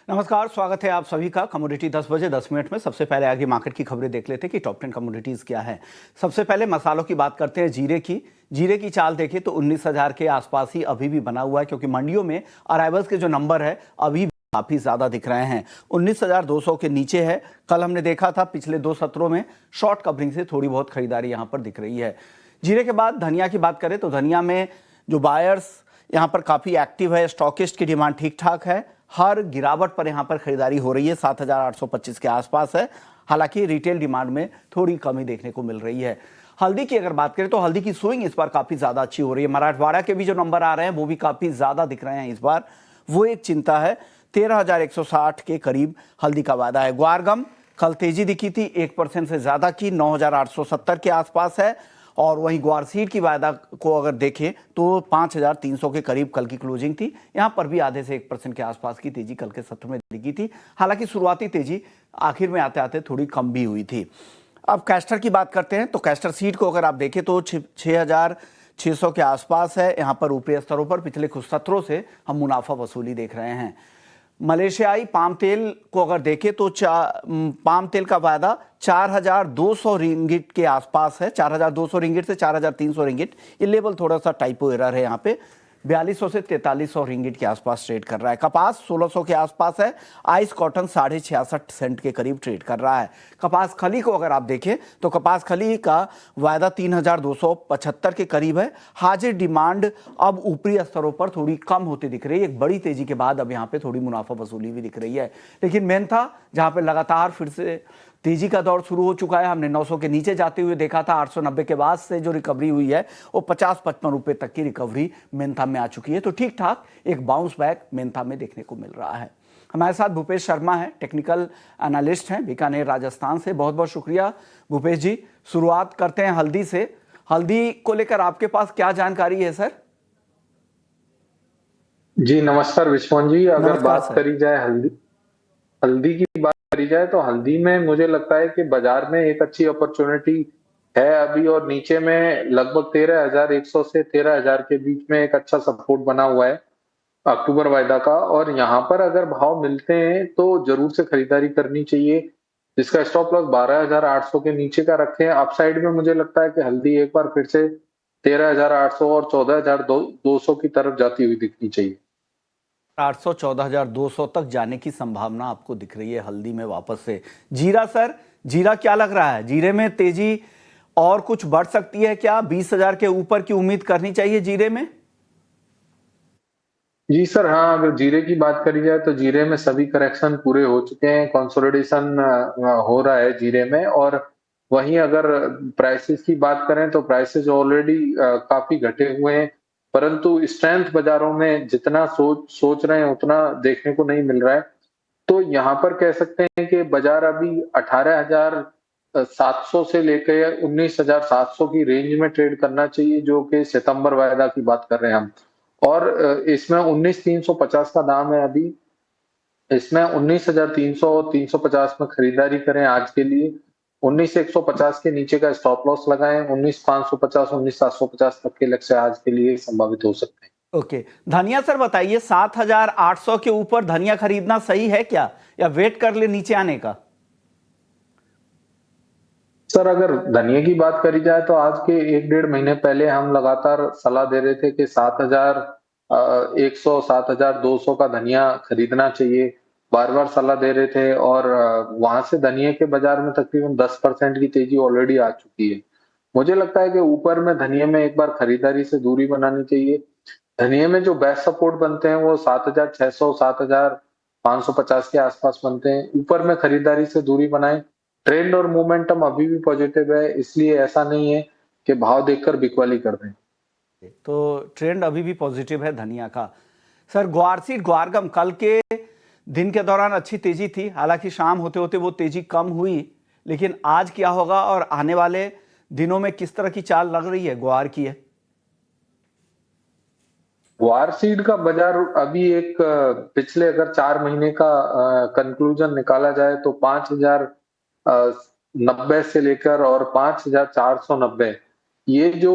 नमस्कार, स्वागत है आप सभी का कमोडिटी 10 बजे 10 मिनट में। सबसे पहले आगे मार्केट की खबरें देख लेते हैं कि टॉप 10 कमोडिटीज क्या है। सबसे पहले मसालों की बात करते हैं। जीरे की चाल देखें तो 19,000 के आसपास ही अभी भी बना हुआ है, क्योंकि मंडियों में अराइवल्स के जो नंबर है अभी भी काफी ज्यादा दिख रहे हैं। 19,200 के नीचे है। कल हमने देखा था पिछले 2 सत्रों में शॉर्ट कवरिंग से थोड़ी बहुत खरीदारी यहां पर दिख रही है। जीरे के बाद धनिया की बात करें तो धनिया में जो बायर्स यहां पर काफी एक्टिव है, स्टॉकिस्ट की डिमांड ठीक ठाक है। हर गिरावट पर यहां पर खरीदारी हो रही है, 7,825 के आसपास है। हालांकि रिटेल डिमांड में थोड़ी कमी देखने को मिल रही है। हल्दी की अगर बात करें तो हल्दी की स्विंग इस बार काफी ज्यादा अच्छी हो रही है। मराठवाड़ा के भी जो नंबर आ रहे हैं वो भी काफी ज्यादा दिख रहे हैं इस बार, वो एक चिंता है। 13,160 के करीब हल्दी का वादा है। ग्वारगम कल तेजी दिखी थी, 1% से ज्यादा की, 9,870 के आसपास है। और वहीं ग्वारसीड की वायदा को अगर देखें तो 5,300 के करीब कल की क्लोजिंग थी। यहां पर भी आधे से 1% के आसपास की तेजी कल के सत्र में दिखी थी। हालांकि शुरुआती तेजी आखिर में आते आते थोड़ी कम भी हुई थी। अब कैस्टर की बात करते हैं तो कैस्टर सीड को अगर आप देखें तो 6,600 के आसपास है। यहां पर ऊपरी स्तरों पर पिछले कुछ सत्रों से हम मुनाफा वसूली देख रहे हैं। मलेशियाई पाम तेल को अगर देखें तो पाम तेल का वायदा 4,200 रिंगिट के आसपास है। 4,200 रिंगिट से 4,300 रिंगिट, ये लेवल थोड़ा सा टाइपो एरर है। यहाँ पे 4,200 से 4,300 रिंगिट के आसपास ट्रेड कर रहा है। कपास 1,600 के आसपास है। आइस कॉटन 66.5 सेंट के करीब ट्रेड कर रहा है। कपास खली को अगर आप देखें तो कपास खली का वायदा 3,275 के करीब है। हाजिर डिमांड अब ऊपरी स्तरों पर थोड़ी कम होती दिख रही है। एक बड़ी तेजी के बाद अब यहाँ पे थोड़ी मुनाफा वसूली भी दिख रही है। लेकिन मेंथा जहाँ पे लगातार फिर से तेजी का दौर शुरू हो चुका है। हमने 900 के नीचे जाते हुए देखा था। 890 के बाद से जो रिकवरी हुई है वो 50-55 रुपए तक की रिकवरी मेंथा में आ चुकी है। तो ठीक ठाक एक बाउंस बैक मेंथा में देखने को मिल रहा है। हमारे साथ भूपेश शर्मा है, टेक्निकल एनालिस्ट हैं बीकानेर राजस्थान से। बहुत बहुत शुक्रिया भूपेश जी। शुरुआत करते हैं हल्दी से। हल्दी को लेकर आपके पास क्या जानकारी है सर? जी नमस्कार विश्वन जी। अगर नमस्कार बात सर। करी जाए हल्दी हल्दी की बात करी जाए तो हल्दी में मुझे लगता है कि बाजार में एक अच्छी अपॉर्चुनिटी है अभी, और नीचे में लगभग 13,100 से 13,000 के बीच में एक अच्छा सपोर्ट बना हुआ है अक्टूबर वायदा का। और यहाँ पर अगर भाव मिलते हैं तो जरूर से खरीदारी करनी चाहिए, जिसका स्टॉप लॉस 12,800 के नीचे का रखें। अपसाइड में मुझे लगता है कि हल्दी एक बार फिर से 13,800 और 14,200 की तरफ जाती हुई दिखनी चाहिए। 800 14,200 तक जाने की संभावना आपको दिख रही है हल्दी में वापस से। जीरा सर, जीरा क्या लग रहा है? जीरे में तेजी और कुछ बढ़ सकती है क्या? 20,000 के ऊपर की उम्मीद करनी चाहिए जीरे में? जी सर, हाँ, अगर जीरे की बात करी जाए तो जीरे में सभी करेक्शन पूरे हो चुके हैं। कंसोलिडेशन हो रहा है जीरे में। और वहीं अगर प्राइसेस की बात करें तो प्राइसेस ऑलरेडी काफी घटे हुए हैं, परंतु स्ट्रेंथ बाजारों में जितना सोच रहे हैं उतना देखने को नहीं मिल रहा है। तो यहाँ पर कह सकते हैं कि बाजार अभी 18,700 से लेकर 19,700 की रेंज में ट्रेड करना चाहिए, जो कि सितंबर वायदा की बात कर रहे हैं हम। और इसमें 19,350 का दाम है अभी। इसमें 19,300 और 350 में खरीदारी करें आज के लिए। 19,150 के नीचे का स्टॉप लॉस लगाएं। 19,550 19,750 तक के लक्ष्य आज के लिए संभावित हो सकते हैं। ओके, धनिया सर बताइए, 7,800 के ऊपर धनिया खरीदना सही है क्या, या वेट कर ले नीचे आने का? सर, अगर धनिया की बात करी जाए तो आज के 1 डेढ़ महीने पहले हम लगातार सलाह दे रहे थे कि 7,100 7,200 का धनिया खरीदना चाहिए। बार बार सलाह दे रहे थे, और वहां से धनिया के बाजार में तकरीबन 10% की तेजी ऑलरेडी आ चुकी है। मुझे लगता है कि ऊपर में धनिया में एक बार खरीदारी से दूरी बनानी चाहिए। धनिया में जो बेस्ट सपोर्ट बनते हैं वो 7,600 7,550 के आसपास बनते हैं। ऊपर में खरीदारी से दूरी बनाएं। ट्रेंड और मोमेंटम अभी भी पॉजिटिव है, इसलिए ऐसा नहीं है कि भाव देखकर बिकवाली कर दें। तो ट्रेंड अभी भी पॉजिटिव है धनिया का। सर, ग्वारसीड ग्वारगम कल के दिन के दौरान अच्छी तेजी थी, हालांकि शाम होते होते वो तेजी कम हुई। लेकिन आज क्या होगा और आने वाले दिनों में किस तरह की चाल लग रही है ग्वार की है? ग्वार सीड का बाजार अभी एक पिछले अगर 4 महीने का कंक्लूजन निकाला जाए तो 5,090 से लेकर और 5,490, ये जो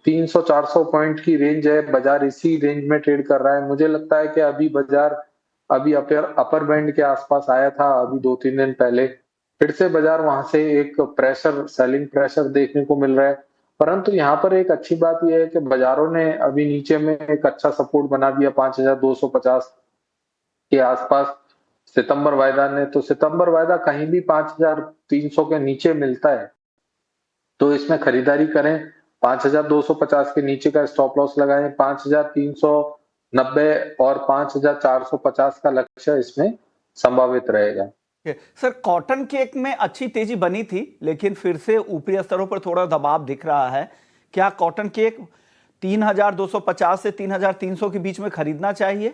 300-400 पॉइंट की रेंज है, बाजार इसी रेंज में ट्रेड कर रहा है। मुझे लगता है कि अभी बाजार अभी अपर बैंड के आसपास आया था अभी 2-3 दिन पहले। फिर से बाजार वहां से एक प्रेशर, सेलिंग प्रेशर देखने को मिल रहा है। परंतु यहाँ पर एक अच्छी बात यह है कि बाजारों ने अभी नीचे में एक अच्छा सपोर्ट बना दिया 5250 के आसपास सितंबर वायदा ने। तो सितंबर वायदा कहीं भी 5300 के नीचे मिलता है तो इसमें खरीदारी करें। 5250 के नीचे का स्टॉप लॉस लगाएं। 5390 और 5450 का लक्ष्य इसमें संभावित रहेगा। सर, कॉटन केक में अच्छी तेजी बनी थी, लेकिन फिर से ऊपरी स्तरों पर थोड़ा दबाव दिख रहा है। क्या कॉटन केक 3250 से 3300 के बीच में खरीदना चाहिए?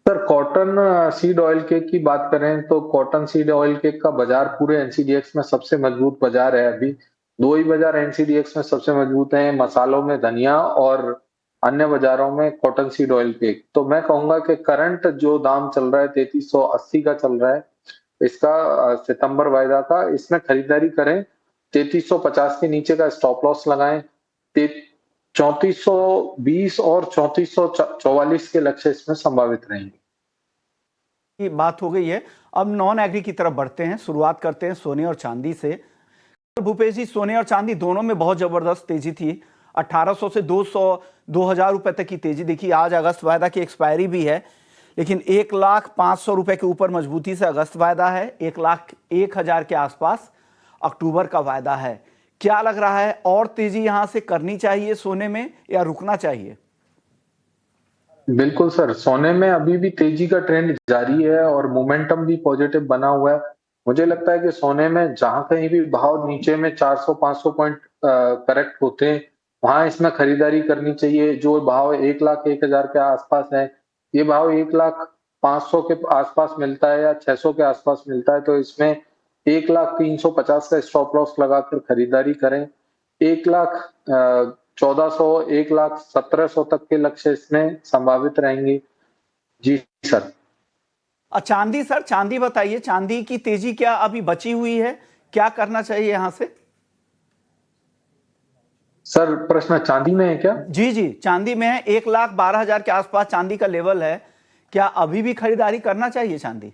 Sir, cotton seed oil cake की बात करें तो कॉटन सीड ऑयल केक का बाजार पूरे एनसीडीएक्स में सबसे मजबूत बाजार है। अभी दो ही बाजार एनसीडीएक्स में सबसे मजबूत हैं, मसालों में धनिया और अन्य बाजारों में कॉटन सीड ऑयल केक। तो मैं कहूंगा कि करंट जो दाम चल रहा है 3380 का चल रहा है इसका, सितंबर वायदा का, इसमें खरीदारी करें। 3350 के नीचे का स्टॉप लॉस लगाएं। 3420 और 3444 के लक्ष्य इसमें संभावित रहेंगे। की बात हो गई है, अब नॉन एग्री की तरफ बढ़ते हैं। शुरुआत करते हैं सोने और चांदी से। भूपेश जी, सोने और चांदी दोनों में बहुत जबरदस्त तेजी थी। 1800 से 200 2000 रुपए तक की तेजी देखी। आज अगस्त वायदा की एक्सपायरी भी है, लेकिन 1,05,000 रुपए के ऊपर मजबूती से अगस्त वायदा है। 1,01,000 के आसपास अक्टूबर का वायदा है। क्या लग रहा है, और तेजी यहां से करनी चाहिए सोने में या रुकना चाहिए? बिल्कुल सर, सोने में अभी भी तेजी का ट्रेंड जारी है और मोमेंटम भी पॉजिटिव बना हुआ है। मुझे लगता है कि सोने में जहां कहीं भी भाव नीचे में 400-500 पॉइंट करेक्ट होते हैं, वहां इसमें खरीदारी करनी चाहिए। जो भाव 1,01,000 के आसपास है, ये भाव 1,05,000 के आसपास मिलता है या 600 के आसपास मिलता है, तो इसमें 1,0350 का स्टॉप लॉस लगाकर खरीदारी करें। 1,14,000, 1,17,000 तक के लक्ष्य इसमें संभावित रहेंगे। जी सर। चांदी सर, चांदी बताइए, चांदी की तेजी क्या अभी बची हुई है? क्या करना चाहिए यहां से? सर, प्रश्न चांदी में है क्या? जी जी, चांदी में है। 1,12,000 के आसपास चांदी का लेवल है। क्या अभी भी खरीदारी करना चाहिए चांदी?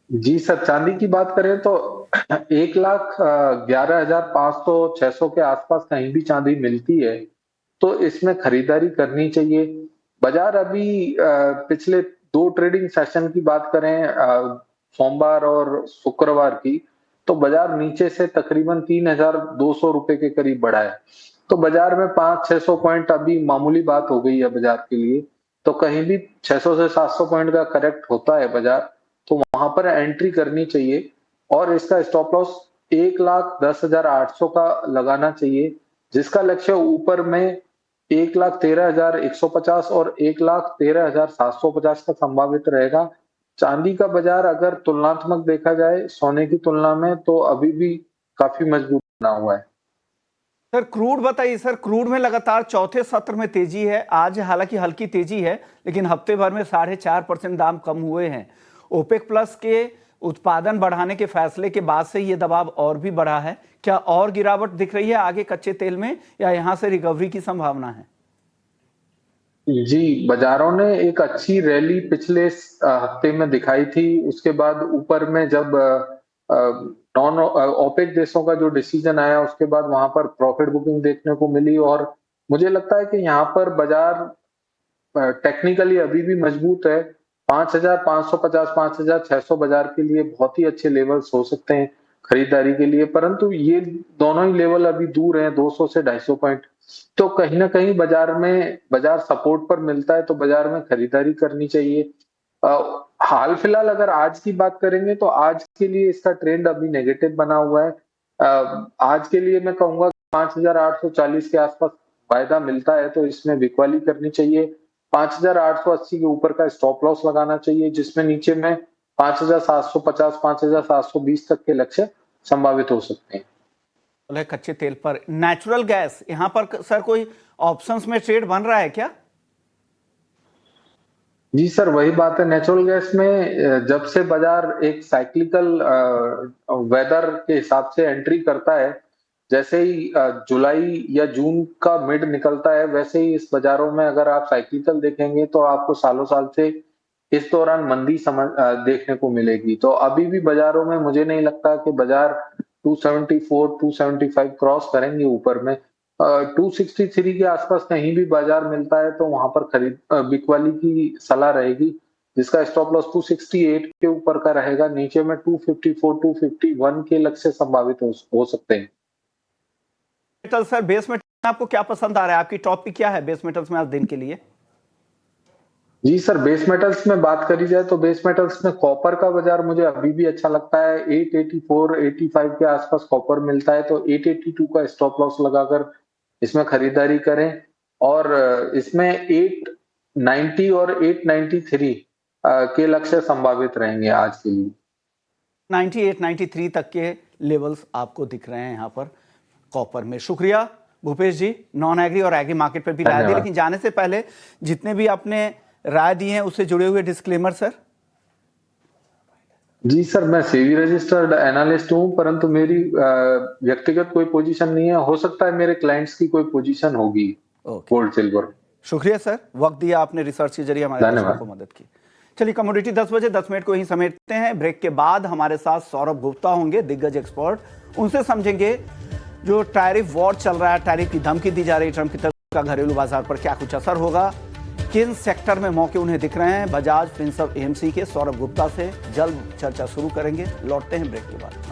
जी सर, चांदी की बात करें तो 1,11,500 600 के आसपास कहीं भी चांदी मिलती है तो इसमें खरीदारी करनी चाहिए। बाजार अभी पिछले 2 ट्रेडिंग सेशन की बात करें, सोमवार और शुक्रवार की, तो बाजार नीचे से तकरीबन 3,200 रुपए के करीब बढ़ा है। तो बाजार में 500-600 पॉइंट अभी मामूली बात हो गई है बाजार के लिए। तो कहीं भी 600 से 700 पॉइंट का करेक्ट होता है बाजार, तो वहां पर एंट्री करनी चाहिए और इसका स्टॉप लॉस 1,10,800 का लगाना चाहिए, जिसका लक्ष्य ऊपर में 1,13,150 और 1,13,750 का संभावित रहेगा। चांदी का बाजार अगर तुलनात्मक देखा जाए सोने की तुलना में तो अभी भी काफी मजबूत बना हुआ है। सर, क्रूड बताइए। सर, क्रूड में लगातार चौथे सत्र में तेजी है। आज हालांकि हल्की तेजी है, लेकिन हफ्ते भर में 4.5% दाम कम हुए हैं। ओपेक प्लस के उत्पादन बढ़ाने के फैसले के बाद से ये दबाव और भी बढ़ा है। क्या और गिरावट दिख रही है आगे कच्चे तेल में, या यहां से रिकवरी की संभावना है? जी, बाजारों ने एक अच्छी रैली पिछले हफ्ते में दिखाई थी। उसके बाद ऊपर में जब नॉन ओपेक देशों का जो डिसीजन आया उसके बाद वहां पर प्रॉफिट बुकिंग देखने को मिली और मुझे लगता है कि यहाँ पर बाजार टेक्निकली अभी भी मजबूत है। 5,550 5,600 बाजार के लिए बहुत ही अच्छे लेवल्स हो सकते हैं खरीदारी के लिए, परंतु ये दोनों ही लेवल अभी दूर हैं 200 से 250 पॉइंट। तो कहीं ना कहीं बाजार सपोर्ट पर मिलता है तो बाजार में खरीदारी करनी चाहिए। हाल फिलहाल अगर आज की बात करेंगे तो आज के लिए इसका ट्रेंड अभी नेगेटिव बना हुआ है। आज के लिए मैं कहूंगा 5,840 के आसपास फायदा मिलता है तो इसमें बिकवाली करनी चाहिए। 5,880 के ऊपर का स्टॉप लॉस लगाना चाहिए, जिसमें नीचे में 5,750 5,720 तक के लक्ष्य संभावित हो सकते हैं। कच्चे तेल पर नेचुरल गैस, यहां पर सर कोई ऑप्शंस में ट्रेड बन रहा है क्या? जी सर, वही बात है। नेचुरल गैस में जब से बाजार एक साइक्लिकल वेदर के हिसाब से एंट्री करता है, जैसे ही जुलाई या जून का मिड निकलता है, वैसे ही इस बाजारों में अगर आप साइक्लिकल देखेंगे तो आपको सालों साल से इस दौरान मंदी देखने को मिलेगी। तो अभी भी बाजारों में मुझे नहीं लगता कि बाजार 274, 275 क्रॉस करेंगे ऊपर में। 263 के आसपास कहीं भी बाजार मिलता है तो वहां पर बिकवाली की सलाह रहेगी, जिसका स्टॉप लॉस 268 के ऊपर का रहेगा। नीचे में 254, 251 के लक्ष्य संभावित हो सकते हैं। मेटल सर, बेस मेटल में आपको क्या पसंद आ रहा है? आपकी टॉप पिक क्या है बेस मेटल्स में आज दिन के लिए? जी सर, बेस मेटल्स में बात करी जाए तो बेस मेटल्स में कॉपर का बाजार मुझे अभी भी अच्छा लगता है। 884, 85 के आसपास कॉपर मिलता है, तो 882 का स्टॉप लॉस लगाकर इसमें खरीदारी करें। और इसमें 890 और 893 के लक्ष्य संभावित रहेंगे आज के लिए। 98, 93 तक के लेवल्स आपको दिख रहे हैं यहाँ पर कॉपर में। शुक्रिया भूपेश जी, नॉन एग्री और एग्री मार्केट पर भी राय दी। लेकिन जाने से पहले जितने भी आपने राय दी है उससे जुड़े हुए डिस्क्लेमर सर। जी सर, मैं सेबी रजिस्टर्ड एनालिस्ट हूं, परंतु मेरी व्यक्तिगत कोई पोजीशन नहीं है। हो सकता है मेरे क्लाइंट्स की कोई पोजीशन होगी गोल्ड सिल्वर। शुक्रिया सर, वक्त दिया आपने, रिसर्च के जरिए हमारे दर्शकों को मदद की। चलिए, कमोडिटी 10 बजे 10 मिनट को ही समेटते हैं। ब्रेक के बाद हमारे साथ सौरभ गुप्ता होंगे, दिग्गज एक्सपर्ट। उनसे समझेंगे जो टैरिफ वॉर चल रहा है, टैरिफ की धमकी दी जा रही है ट्रंप की तरफ का, घरेलू बाजार पर क्या कुछ असर होगा, किन सेक्टर में मौके उन्हें दिख रहे हैं। बजाज फिनसर्व एएमसी के सौरभ गुप्ता से जल्द चर्चा शुरू करेंगे। लौटते हैं ब्रेक के बाद।